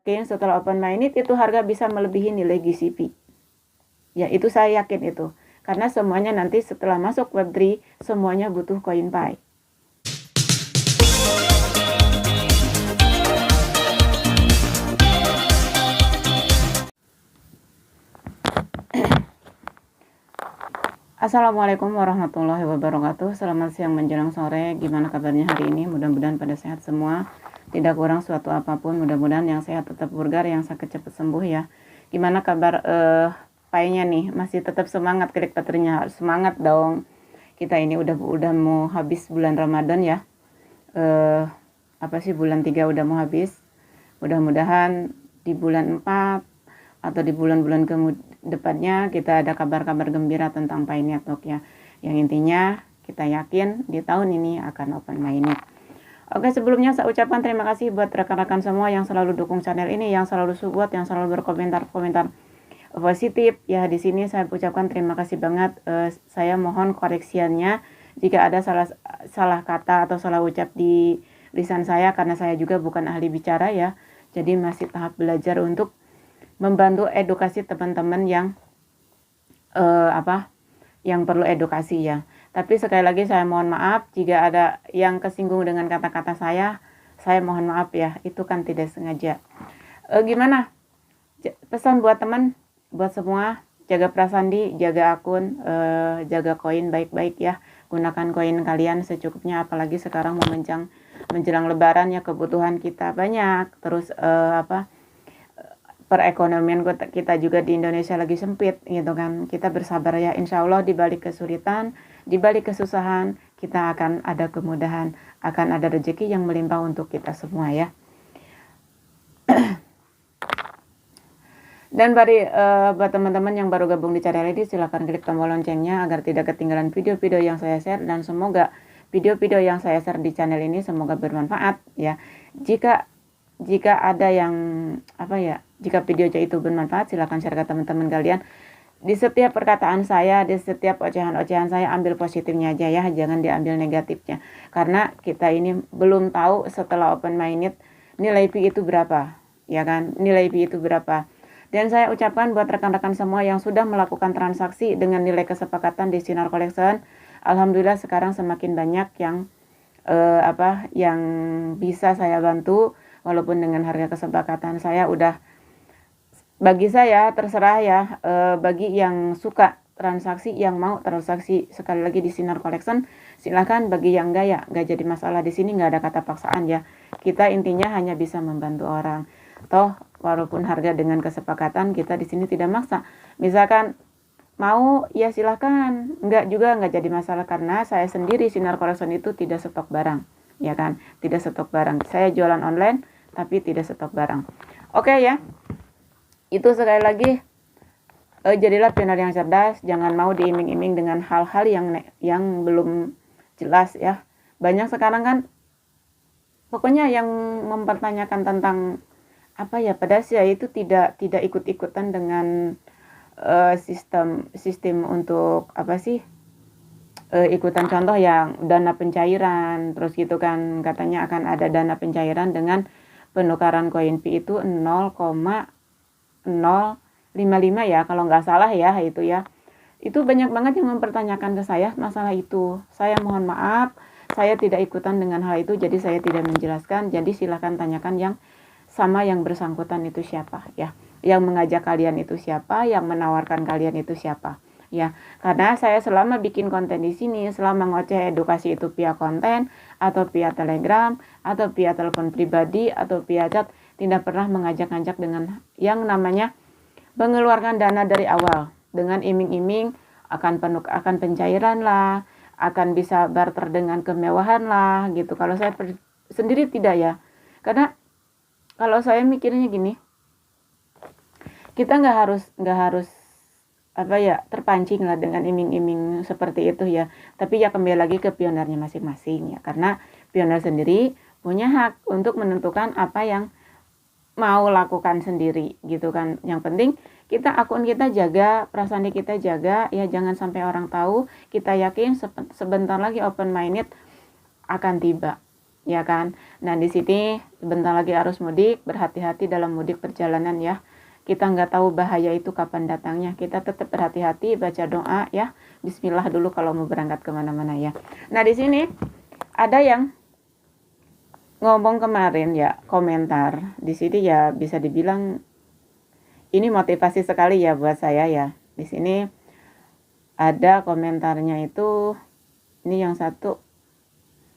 yakin setelah open minded itu harga bisa melebihi nilai GCP. Ya, itu saya yakin itu. Karena semuanya nanti setelah masuk Web3, semuanya butuh CoinPi. Assalamualaikum warahmatullahi wabarakatuh. Selamat siang menjelang sore. Gimana kabarnya hari ini? Mudah-mudahan pada sehat semua. Tidak kurang suatu apapun. Mudah-mudahan yang sehat tetap burgar, yang sakit cepat sembuh ya. Gimana kabar painya nih? Masih tetap semangat klik petirnya? Semangat dong. Kita ini udah mau habis bulan Ramadan ya. Bulan 3 udah mau habis. Mudah-mudahan di bulan 4 atau di bulan-bulan depannya kita ada kabar-kabar gembira tentang Pi Network ya. Yang intinya kita yakin di tahun ini akan open minded. Oke, sebelumnya saya ucapkan terima kasih buat rekan-rekan semua yang selalu dukung channel ini, yang selalu support, yang selalu berkomentar-komentar positif ya. Di sini saya ucapkan terima kasih banget. Saya mohon koreksiannya jika ada salah kata atau salah ucap di lisan saya, karena saya juga bukan ahli bicara ya. Jadi masih tahap belajar untuk membantu edukasi teman-teman yang yang perlu edukasi ya. Tapi sekali lagi saya mohon maaf jika ada yang kesinggung dengan kata-kata saya mohon maaf ya, itu kan tidak sengaja. Gimana? Pesan buat teman, buat semua, jaga prasandi, jaga akun, jaga koin baik-baik ya. Gunakan koin kalian secukupnya, apalagi sekarang menjelang lebaran ya, kebutuhan kita banyak. Terus perekonomian kita juga di Indonesia lagi sempit gitu kan. Kita bersabar ya, insya Allah di balik kesulitan, di balik kesusahan, kita akan ada kemudahan, akan ada rezeki yang melimpah untuk kita semua ya. Dan buat teman-teman yang baru gabung di channel ini, silahkan klik tombol loncengnya agar tidak ketinggalan video-video yang saya share, dan semoga video-video yang saya share di channel ini semoga bermanfaat ya. Jika ada yang jika videonya itu bermanfaat, silahkan share ke teman-teman kalian. Di setiap perkataan saya, di setiap ocehan-ocehan saya, ambil positifnya aja ya, jangan diambil negatifnya. Karena kita ini belum tahu setelah open minded nilai Pi itu berapa, ya kan? Nilai Pi itu berapa. Dan saya ucapkan buat rekan-rekan semua yang sudah melakukan transaksi dengan nilai kesepakatan di Sinar Collection, alhamdulillah sekarang semakin banyak yang yang bisa saya bantu. Walaupun dengan harga kesepakatan saya udah, bagi saya terserah ya, bagi yang suka transaksi, yang mau transaksi sekali lagi di Sinar Collection silahkan, bagi yang enggak ya enggak jadi masalah. Di sini enggak ada kata paksaan ya, kita intinya hanya bisa membantu orang. Toh walaupun harga dengan kesepakatan, kita di sini tidak maksa. Misalkan mau ya silahkan, enggak juga enggak jadi masalah, karena saya sendiri Sinar Collection itu tidak stok barang ya kan, tidak stok barang. Saya jualan online tapi tidak stok barang. Oke ya, itu sekali lagi, jadilah pioner yang cerdas, jangan mau diiming-iming dengan hal-hal yang belum jelas ya. Banyak sekarang kan pokoknya yang mempertanyakan tentang padahal ya itu tidak ikut-ikutan dengan sistem untuk ikutan contoh yang dana pencairan, terus gitu kan, katanya akan ada dana pencairan dengan penukaran koin Pi itu 0,055 ya kalau nggak salah ya, itu ya. Itu banyak banget yang mempertanyakan ke saya masalah itu. Saya mohon maaf, saya tidak ikutan dengan hal itu, jadi saya tidak menjelaskan. Jadi silahkan tanyakan yang sama yang bersangkutan itu siapa ya, yang mengajak kalian itu siapa, yang menawarkan kalian itu siapa ya. Karena saya selama bikin konten di sini, selama ngoceh edukasi itu via konten atau via Telegram atau via telepon pribadi atau via chat, tidak pernah mengajak-ngajak dengan yang namanya mengeluarkan dana dari awal dengan iming-iming akan pencairan lah, akan bisa barter dengan kemewahan lah gitu. Kalau saya sendiri tidak ya, karena kalau saya mikirnya gini, kita nggak harus terpancing lah dengan iming-iming seperti itu ya. Tapi ya kembali lagi ke pionernya masing-masing ya, karena pioner sendiri punya hak untuk menentukan apa yang mau lakukan sendiri gitu kan. Yang penting akun kita jaga, prasandi kita jaga ya, jangan sampai orang tahu. Kita yakin sebentar lagi open minded akan tiba. ya kan. Nah di sini sebentar lagi arus mudik, berhati-hati dalam mudik perjalanan ya. Kita nggak tahu bahaya itu kapan datangnya. Kita tetap berhati-hati, baca doa ya. Bismillah dulu kalau mau berangkat kemana-mana ya. Nah di sini ada yang ngomong kemarin ya, komentar di sini ya, bisa dibilang ini motivasi sekali ya buat saya ya. Di sini ada komentarnya itu, ini yang satu,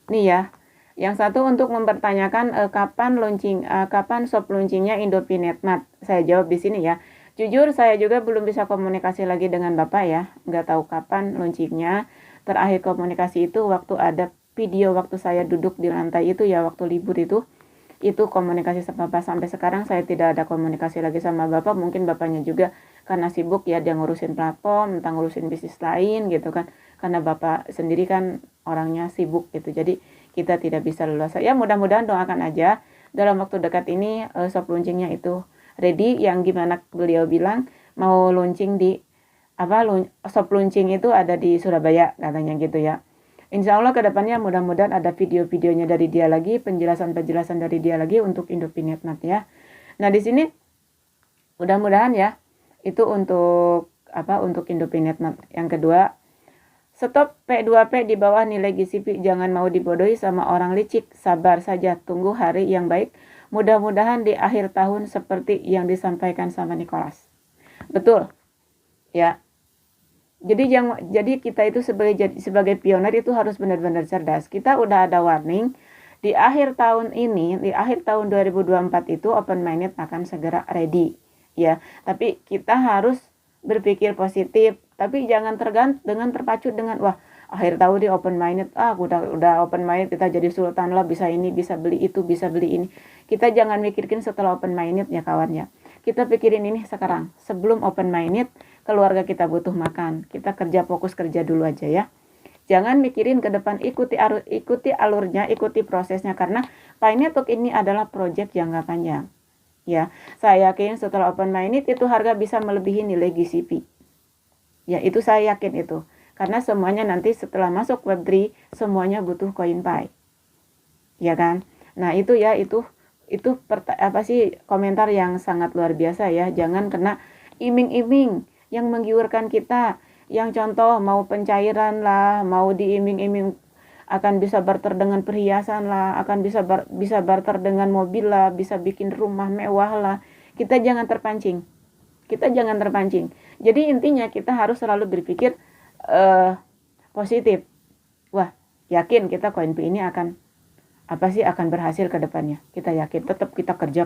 nih ya. Yang satu untuk mempertanyakan kapan shop launchingnya Indopinet Mart. Saya jawab di sini ya. Jujur saya juga belum bisa komunikasi lagi dengan Bapak ya. Nggak tahu kapan launchingnya. Terakhir komunikasi itu waktu ada video waktu saya duduk di lantai itu ya, waktu libur itu komunikasi sama Bapak. Sampai sekarang saya tidak ada komunikasi lagi sama Bapak. Mungkin Bapaknya juga karena sibuk ya, dia ngurusin platform, entah ngurusin bisnis lain gitu kan. Karena Bapak sendiri kan orangnya sibuk gitu. Jadi kita tidak bisa leluasa. Ya mudah-mudahan doakan aja dalam waktu dekat ini shop launchingnya itu ready. Yang gimana beliau bilang mau launching di shop launching itu ada di Surabaya katanya gitu ya. Insya Allah kedepannya mudah-mudahan ada video-videonya dari dia lagi, penjelasan-penjelasan dari dia lagi untuk Indopinet Mart ya. Nah di sini mudah-mudahan ya itu untuk Indopinet Mart. Yang kedua, stop P2P di bawah nilai GCP, jangan mau dibodohi sama orang licik, sabar saja, tunggu hari yang baik. Mudah-mudahan di akhir tahun seperti yang disampaikan sama Nicholas. Betul ya. Jadi kita itu sebagai pionir itu harus benar-benar cerdas. Kita udah ada warning di akhir tahun ini, di akhir tahun 2024 itu open minded akan segera ready ya. Tapi kita harus berpikir positif, tapi jangan terpacu dengan wah akhir tahun di open minded, udah open minded kita jadi sultan lah, bisa ini, bisa beli itu, bisa beli ini. Kita jangan mikirin setelah open minded ya kawannya. Kita pikirin ini sekarang, sebelum open minded. Keluarga kita butuh makan, kita fokus kerja dulu aja ya. Jangan mikirin ke depan, ikuti alurnya, ikuti prosesnya, karena Pi Network ini adalah project jangka panjang. Ya, saya yakin setelah open minded itu harga bisa melebihi nilai GCP. Ya, itu saya yakin itu. Karena semuanya nanti setelah masuk Web3 semuanya butuh koin Pi. Ya kan? Nah, itu ya, itu komentar yang sangat luar biasa ya. Jangan kena iming-iming yang menggiurkan kita, yang contoh mau pencairan lah, mau diiming-iming akan bisa barter dengan perhiasan lah, akan bisa barter dengan mobil lah, bisa bikin rumah mewah lah. Kita jangan terpancing. Jadi intinya kita harus selalu berpikir positif. Wah, yakin kita koin Pi ini akan berhasil ke depannya. Kita yakin, tetap kita kerja.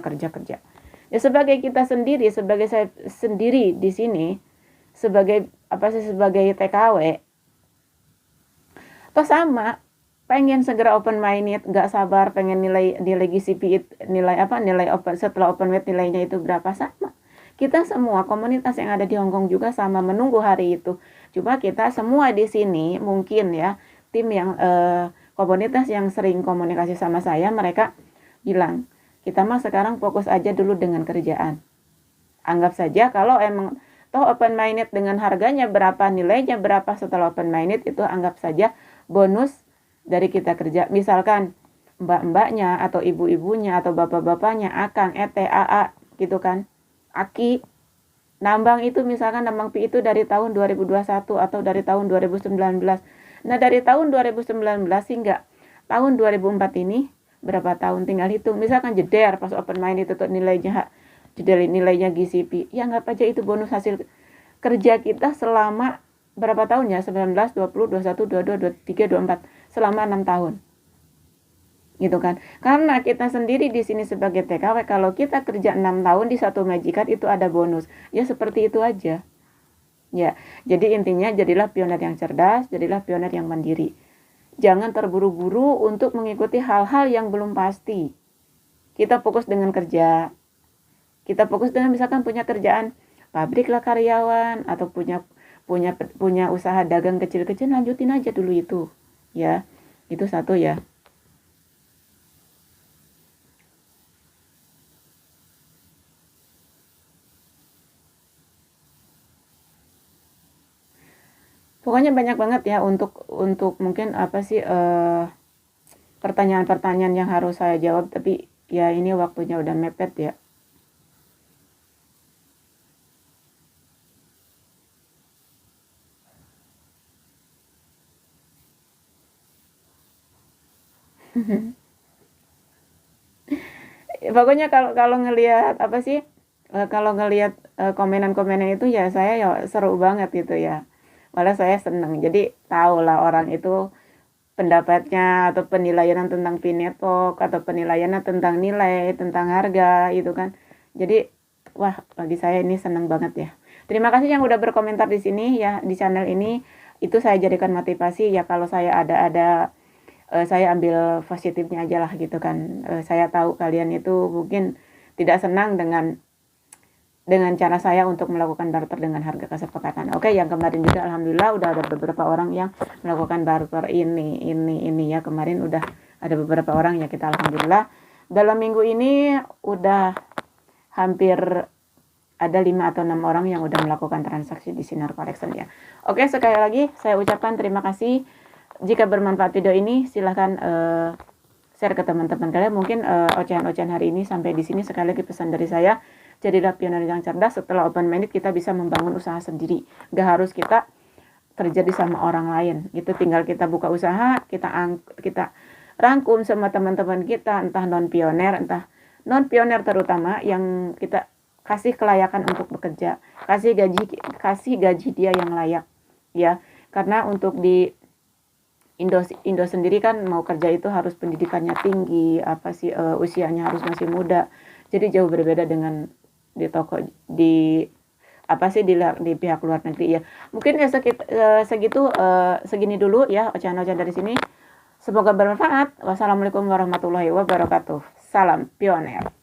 Ya sebagai kita sendiri, sebagai saya sendiri di sini, sebagai TKW, toh sama, pengen segera open minded, nggak sabar, pengen nilai GCP setelah open minded nilainya itu berapa, sama. Kita semua komunitas yang ada di Hong Kong juga sama menunggu hari itu. Cuma kita semua di sini mungkin ya, tim yang komunitas yang sering komunikasi sama saya, mereka bilang, kita mah sekarang fokus aja dulu dengan kerjaan. Anggap saja kalau emang toh open minded dengan harganya berapa, nilainya berapa setelah open minded, itu anggap saja bonus dari kita kerja. Misalkan mbak-mbaknya atau ibu-ibunya atau bapak-bapaknya, akang, ete, aa gitu kan, aki, nambang itu misalkan nambang Pi itu dari tahun 2021 atau dari tahun 2019. Nah dari tahun 2019 hingga tahun 2004 ini berapa tahun, tinggal hitung. Misalkan jeder pas open minded itu nilainya GCP, ya anggap aja itu bonus hasil kerja kita selama berapa tahun ya, 19, 20, 21, 22, 23, 24, selama 6 tahun gitu kan. Karena kita sendiri di sini sebagai TKW, kalau kita kerja 6 tahun di satu majikan itu ada bonus ya, seperti itu aja ya. Jadi intinya jadilah pionir yang cerdas, jadilah pionir yang mandiri. Jangan terburu-buru untuk mengikuti hal-hal yang belum pasti. Kita fokus dengan kerja. Kita fokus dengan misalkan punya kerjaan pabrik lah karyawan, atau punya usaha dagang kecil-kecil, lanjutin aja dulu itu. Ya, itu satu ya. Pokoknya banyak banget ya untuk mungkin pertanyaan-pertanyaan yang harus saya jawab, tapi ya ini waktunya udah mepet ya. Pokoknya kalau kalau ngelihat apa sih, kalau ngelihat komenan-komenan itu ya saya ya seru banget gitu ya. Malah saya seneng. Jadi tahu lah orang itu pendapatnya atau penilaian tentang Pinetok atau penilaiannya tentang nilai, tentang harga itu kan. Jadi wah, bagi saya ini seneng banget ya. Terima kasih yang udah berkomentar di sini ya, di channel ini. Itu saya jadikan motivasi ya, kalau saya ada saya ambil positifnya aja lah gitu kan. Saya tahu kalian itu mungkin tidak senang dengan cara saya untuk melakukan barter dengan harga kesepakatan. Oke, yang kemarin juga alhamdulillah udah ada beberapa orang yang melakukan barter ini ya. Kemarin udah ada beberapa orang ya, kita alhamdulillah. Dalam minggu ini udah hampir ada 5 atau 6 orang yang udah melakukan transaksi di Sinar Collection ya. Oke, sekali lagi saya ucapkan terima kasih. Jika bermanfaat video ini silahkan share ke teman-teman kalian. Mungkin ocehan-ocehan hari ini sampai di sini. Sekali lagi pesan dari saya, jadilah pioner yang cerdas. Setelah open minded kita bisa membangun usaha sendiri. Gak harus kita terjadi sama orang lain. Gitu, tinggal kita buka usaha, kita rangkum sama teman-teman kita, entah non pioner terutama, yang kita kasih kelayakan untuk bekerja, kasih gaji dia yang layak ya. Karena untuk di Indo sendiri kan mau kerja itu harus pendidikannya tinggi, usianya harus masih muda. Jadi jauh berbeda dengan di toko di pihak luar negeri ya. Mungkin ya segini dulu ya ocehan-ocehan dari sini. Semoga bermanfaat. Wassalamualaikum warahmatullahi wabarakatuh. Salam pioner.